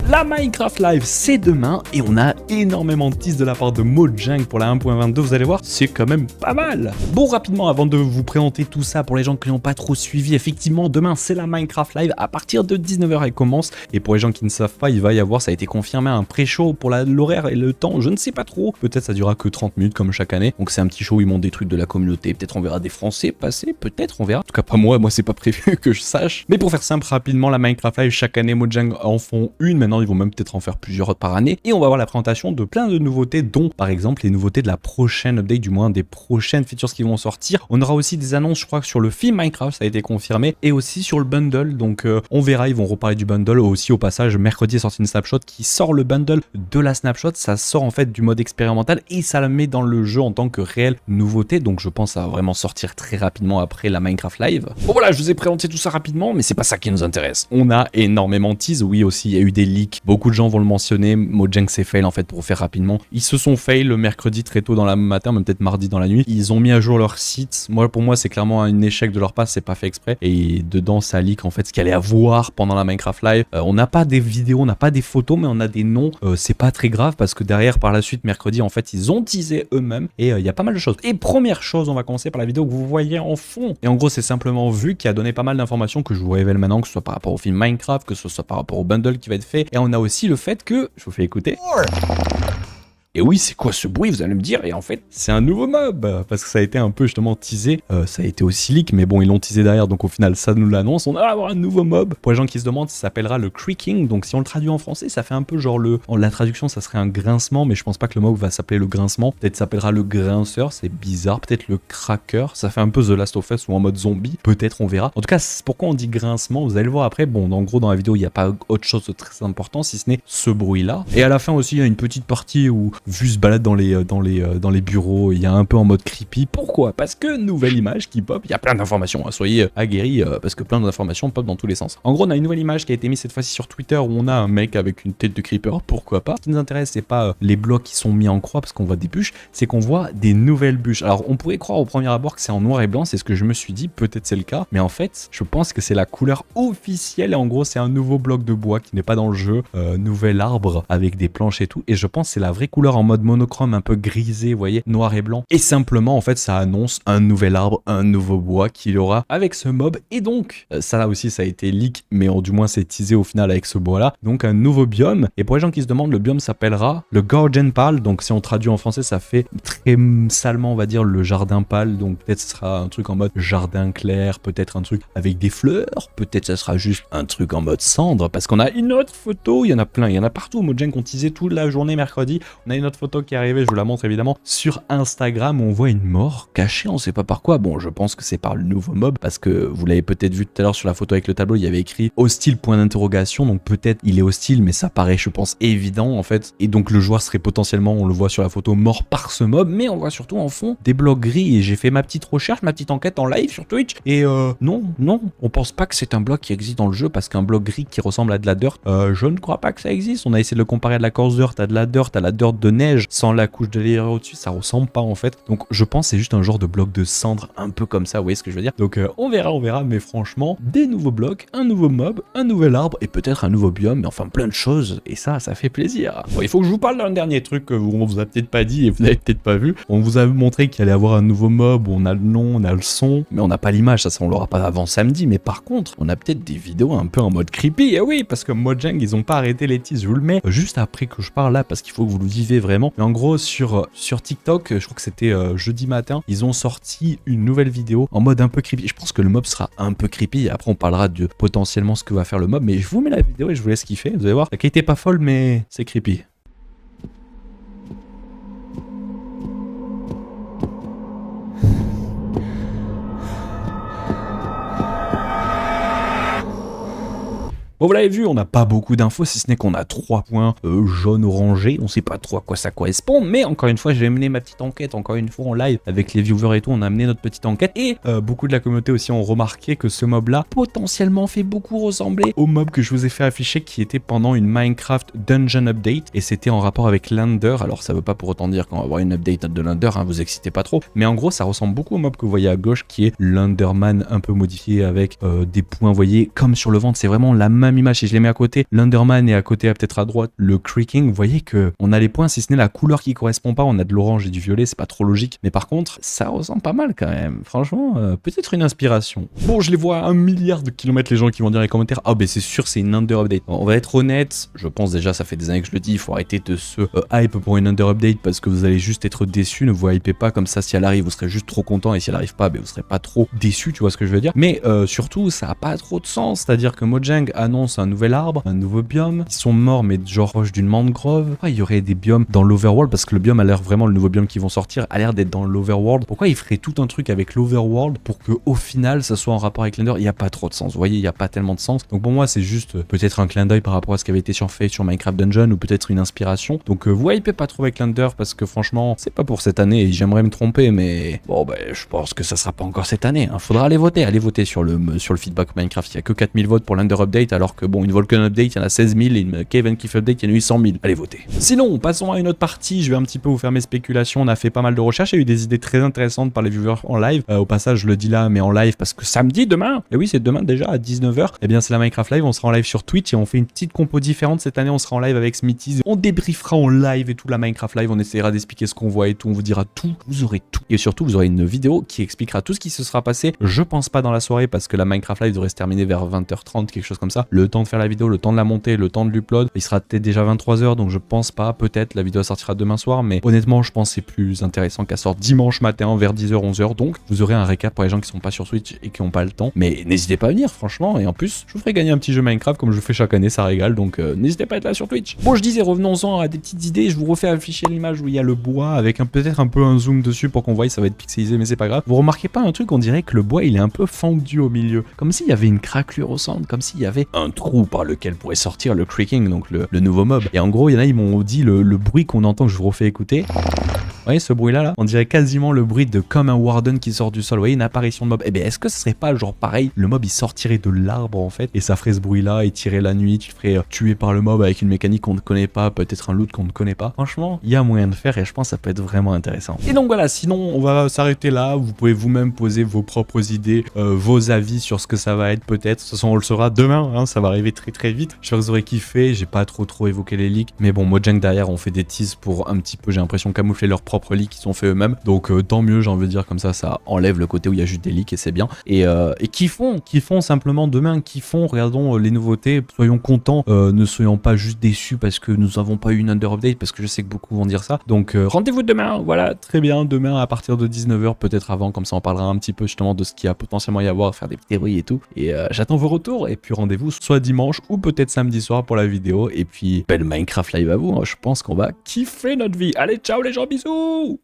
La Minecraft Live, c'est demain et on a énormément de tease de la part de Mojang pour la 1.22. Vous allez voir, c'est quand même pas mal. Bon, rapidement, avant de vous présenter tout ça pour les gens qui n'ont pas trop suivi, effectivement, demain, c'est la Minecraft Live. À partir de 19h, elle commence. Et pour les gens qui ne savent pas, il va y avoir, ça a été confirmé, un pré-show pour l'horaire et le temps. Je ne sais pas trop. Peut-être ça durera que 30 minutes comme chaque année. Donc c'est un petit show où ils montrent des trucs de la communauté. Peut-être on verra des Français passer. Peut-être on verra. En tout cas, pas moi. Moi, c'est pas prévu que je sache. Mais pour faire simple, rapidement, la Minecraft Live, chaque année, Mojang en font une. Maintenant, ils vont même peut-être en faire plusieurs par année. Et on va voir la présentation de plein de nouveautés, dont par exemple les nouveautés de la prochaine update, du moins des prochaines features qui vont sortir. On aura aussi des annonces, je crois, sur le film Minecraft, ça a été confirmé, et aussi sur le bundle. Donc on verra, ils vont reparler du bundle. Aussi au passage, mercredi est sorti une snapshot qui sort le bundle de la snapshot. Ça sort en fait du mode expérimental et ça le met dans le jeu en tant que réelle nouveauté. Donc je pense que ça va vraiment sortir très rapidement après la Minecraft Live. Bon voilà, je vous ai présenté tout ça rapidement, mais c'est pas ça qui nous intéresse. On a énormément de tease. Oui, aussi il y a eu des leaks. Beaucoup de gens vont le mentionner. Mojang s'est fail en fait, pour faire rapidement. Ils se sont fail le mercredi très tôt dans la matin, même peut-être mardi dans la nuit. Ils ont mis à jour leur site. Pour moi, c'est clairement un échec de leur part. C'est pas fait exprès. Et dedans, ça leak en fait ce qu'il allait avoir pendant la Minecraft Live. On n'a pas des vidéos, on n'a pas des photos, mais on a des noms. C'est pas très grave parce que derrière, par la suite, mercredi, en fait, ils ont teasé eux-mêmes. Et il y a pas mal de choses. Et première chose, on va commencer par la vidéo que vous voyez en fond. Et en gros, c'est simplement Vu qui a donné pas mal d'informations que je vous révèle maintenant, que ce soit par rapport au film Minecraft, que ce soit par rapport au bundle qui va être fait. Et on a aussi le fait que, je vous fais écouter. Et oui, c'est quoi ce bruit, vous allez me dire? Et en fait, c'est un nouveau mob, parce que ça a été un peu justement teasé, ça a été aussi leak, mais bon, ils l'ont teasé derrière, donc au final, ça nous l'annonce. On va avoir un nouveau mob. Pour les gens qui se demandent, ça s'appellera le creaking, donc si on le traduit en français, ça fait un peu genre la traduction, ça serait un grincement, mais je pense pas que le mob va s'appeler le grincement. Peut-être ça s'appellera le grinceur, c'est bizarre. Peut-être le cracker, ça fait un peu The Last of Us ou en mode zombie. Peut-être, on verra. En tout cas, pourquoi on dit grincement, vous allez le voir après. Bon, en gros, dans la vidéo, il n'y a pas autre chose de très important, si ce n'est ce bruit-là. Et à la fin aussi, il y a une petite partie où Vu se balade dans les bureaux, il y a un peu en mode creepy. Pourquoi? Parce que nouvelle image qui pop, il y a plein d'informations, hein. Soyez aguerris parce que plein d'informations pop dans tous les sens. En gros, on a une nouvelle image qui a été mise cette fois-ci sur Twitter où on a un mec avec une tête de creeper, pourquoi pas. Ce qui nous intéresse, c'est pas les blocs qui sont mis en croix parce qu'on voit des bûches, c'est qu'on voit des nouvelles bûches. Alors on pourrait croire au premier abord que c'est en noir et blanc, c'est ce que je me suis dit, peut-être c'est le cas, mais en fait, je pense que c'est la couleur officielle et en gros, c'est un nouveau bloc de bois qui n'est pas dans le jeu, nouvel arbre avec des planches et tout, et je pense que c'est la vraie couleur en mode monochrome, un peu grisé, vous voyez, noir et blanc. Et simplement, en fait, ça annonce un nouvel arbre, un nouveau bois qu'il y aura avec ce mob. Et donc, ça là aussi, ça a été leak, mais du moins, c'est teasé au final avec ce bois-là. Donc, un nouveau biome. Et pour les gens qui se demandent, le biome s'appellera le Garden Pal. Donc, si on traduit en français, ça fait très salement, on va dire, le jardin pâle. Donc, peut-être ce sera un truc en mode jardin clair, peut-être un truc avec des fleurs, peut-être ça sera juste un truc en mode cendre, parce qu'on a une autre photo, il y en a plein, il y en a partout. Mojang ont teasé toute la journée mercredi. On a une autre photo qui est arrivée, je vous la montre évidemment, sur Instagram où on voit une mort cachée, on sait pas par quoi. Bon, je pense que c'est par le nouveau mob, parce que vous l'avez peut-être vu tout à l'heure sur la photo avec le tableau, il y avait écrit hostile point d'interrogation, donc peut-être il est hostile, mais ça paraît, je pense, évident en fait. Et donc le joueur serait potentiellement, on le voit sur la photo, mort par ce mob, mais on voit surtout en fond des blocs gris. Et j'ai fait ma petite recherche, ma petite enquête en live sur Twitch, et non, on pense pas que c'est un bloc qui existe dans le jeu, parce qu'un bloc gris qui ressemble à de la dirt, je ne crois pas que ça existe. On a essayé de le comparer à de la coarse dirt, à de la dirt, à la dirt de neige, sans la couche de layer au-dessus, ça ressemble pas en fait. Donc je pense que c'est juste un genre de bloc de cendre un peu comme ça, vous voyez ce que je veux dire. Donc on verra, mais franchement, des nouveaux blocs, un nouveau mob, un nouvel arbre et peut-être un nouveau biome, mais enfin plein de choses, et ça fait plaisir. Bon, il faut que je vous parle d'un dernier truc que on vous a peut-être pas dit et vous n'avez peut-être pas vu. On vous a montré qu'il allait avoir un nouveau mob où on a le nom, on a le son, mais on n'a pas l'image, ça on l'aura pas avant samedi. Mais par contre, on a peut-être des vidéos un peu en mode creepy, et oui, parce que Mojang, ils ont pas arrêté les teases. Je vous le mets juste après que je parle là, parce qu'il faut que vous le vivez vraiment. Mais en gros, sur TikTok, je crois que c'était jeudi matin, ils ont sorti une nouvelle vidéo en mode un peu creepy. Je pense que le mob sera un peu creepy, et après on parlera de potentiellement ce que va faire le mob, mais je vous mets la vidéo et je vous laisse kiffer. Vous allez voir, la qualité est pas folle, mais c'est creepy. Bon, vous l'avez vu, on n'a pas beaucoup d'infos, si ce n'est qu'on a 3 points jaune orangé. On sait pas trop à quoi ça correspond, mais encore une fois, j'ai mené ma petite enquête, encore une fois en live avec les viewers et tout, on a mené notre petite enquête. Et beaucoup de la communauté aussi ont remarqué que ce mob-là potentiellement fait beaucoup ressembler au mob que je vous ai fait afficher, qui était pendant une Minecraft Dungeon Update, et c'était en rapport avec l'Ender. Alors ça veut pas pour autant dire qu'on va avoir une update de l'Ender, hein, vous excitez pas trop, mais en gros ça ressemble beaucoup au mob que vous voyez à gauche, qui est l'Enderman un peu modifié avec des points, vous voyez, comme sur le ventre. C'est vraiment la même même image, si je les mets à côté, l'Underman et à côté, peut-être à droite, le Creaking, vous voyez que on a les points, si ce n'est la couleur qui correspond pas, on a de l'orange et du violet, c'est pas trop logique. Mais par contre, ça ressemble pas mal quand même. Franchement, peut-être une inspiration. Bon, je les vois à 1 milliard de kilomètres, les gens qui vont dire les commentaires, ah ben c'est sûr, c'est une under update. On va être honnête, je pense déjà, ça fait des années que je le dis, il faut arrêter de se hype pour une under update parce que vous allez juste être déçu, ne vous hypez pas comme ça, si elle arrive, vous serez juste trop content et si elle arrive pas, ben vous serez pas trop déçu, tu vois ce que je veux dire. Mais surtout, ça a pas trop de sens, c'est-à-dire que Mojang annonce un nouvel arbre, un nouveau biome, ils sont morts mais genre proche d'une mangrove. Pourquoi il y aurait des biomes dans l'Overworld? Parce que le biome a l'air vraiment, le nouveau biome qui vont sortir a l'air d'être dans l'Overworld. Pourquoi ils feraient tout un truc avec l'Overworld pour que au final ça soit en rapport avec l'Ender? Il n'y a pas trop de sens, vous voyez, il n'y a pas tellement de sens. Donc pour moi c'est juste peut-être un clin d'œil par rapport à ce qui avait été fait sur Minecraft Dungeon ou peut-être une inspiration. Donc vous hypez pas trop avec l'Ender parce que franchement c'est pas pour cette année et j'aimerais me tromper mais bon ben je pense que ça sera pas encore cette année. Hein. Faudra aller voter sur le feedback Minecraft. Il y a que 4000 votes pour l'Under Update alors que bon une Vulcan Update il y en a 16 000 et une Cave and Cliff Update il y en a eu 100 000. Allez voter. Sinon passons à une autre partie, je vais un petit peu vous faire mes spéculations, on a fait pas mal de recherches, il y a eu des idées très intéressantes par les viewers en live. Au passage je le dis là mais en live parce que samedi demain, et oui c'est demain déjà à 19h, et bien c'est la Minecraft Live, on sera en live sur Twitch et on fait une petite compo différente cette année, on sera en live avec Smithies, on débriefera en live et tout la Minecraft Live, on essaiera d'expliquer ce qu'on voit et tout, on vous dira tout, vous aurez tout. Et surtout vous aurez une vidéo qui expliquera tout ce qui se sera passé, je pense pas dans la soirée parce que la Minecraft Live devrait se terminer vers 20h30, quelque chose comme ça, le temps de faire la vidéo, le temps de la monter, le temps de l'upload, il sera peut-être déjà 23h donc je pense pas, peut-être la vidéo sortira demain soir, mais honnêtement je pense que c'est plus intéressant qu'elle sorte dimanche matin vers 10h 11h, donc vous aurez un récap pour les gens qui sont pas sur Switch et qui n'ont pas le temps, mais n'hésitez pas à venir franchement, et en plus je vous ferai gagner un petit jeu Minecraft comme je fais chaque année, ça régale, donc n'hésitez pas à être là sur Twitch. Bon je disais revenons-en à des petites idées, je vous refais afficher l'image où il y a le bois avec peut-être un peu un zoom dessus pour qu'on voit, ça va être pixelisé mais c'est pas grave. Vous remarquez pas un truc, on dirait que le bois il est un peu fendu au milieu, comme s'il y avait une craquelure au centre, comme s'il y avait un trou par lequel pourrait sortir le Creaking, donc le nouveau mob. Et en gros il y en a, ils m'ont dit le bruit qu'on entend, que je vous refais écouter. Vous voyez ce bruit là, on dirait quasiment le bruit de comme un Warden qui sort du sol, vous voyez une apparition de mob. Et bien est-ce que ce serait pas genre pareil, le mob il sortirait de l'arbre en fait et ça ferait ce bruit là et tirer la nuit, tu te ferais tuer par le mob avec une mécanique qu'on ne connaît pas, peut-être un loot qu'on ne connaît pas. Franchement il y a moyen de faire et je pense que ça peut être vraiment intéressant. Et donc voilà, sinon on va s'arrêter là, vous pouvez vous-même poser vos propres idées, vos avis sur ce que ça va être peut-être. De toute façon on le saura demain, hein, ça va arriver très très vite. J'espère que vous aurez kiffé, j'ai pas trop évoqué les leaks, mais bon Mojang derrière on fait des teases pour un petit peu, j'ai l'impression, camoufler leurs propres leaks qui sont faits eux-mêmes, donc tant mieux, j'ai envie de dire, comme ça enlève le côté où il y a juste des leaks et c'est bien. Et kiffons simplement demain, kiffons, regardons les nouveautés, soyons contents, ne soyons pas juste déçus parce que nous avons pas eu une under update, parce que je sais que beaucoup vont dire ça. Donc rendez-vous demain, voilà, très bien, demain à partir de 19h, peut-être avant, comme ça on parlera un petit peu justement de ce qu'il y a potentiellement y avoir, faire des théories et tout. Et j'attends vos retours, et puis rendez-vous soit dimanche ou peut-être samedi soir pour la vidéo, et puis belle Minecraft Live à vous, hein. Je pense qu'on va kiffer notre vie. Allez, ciao les gens, bisous.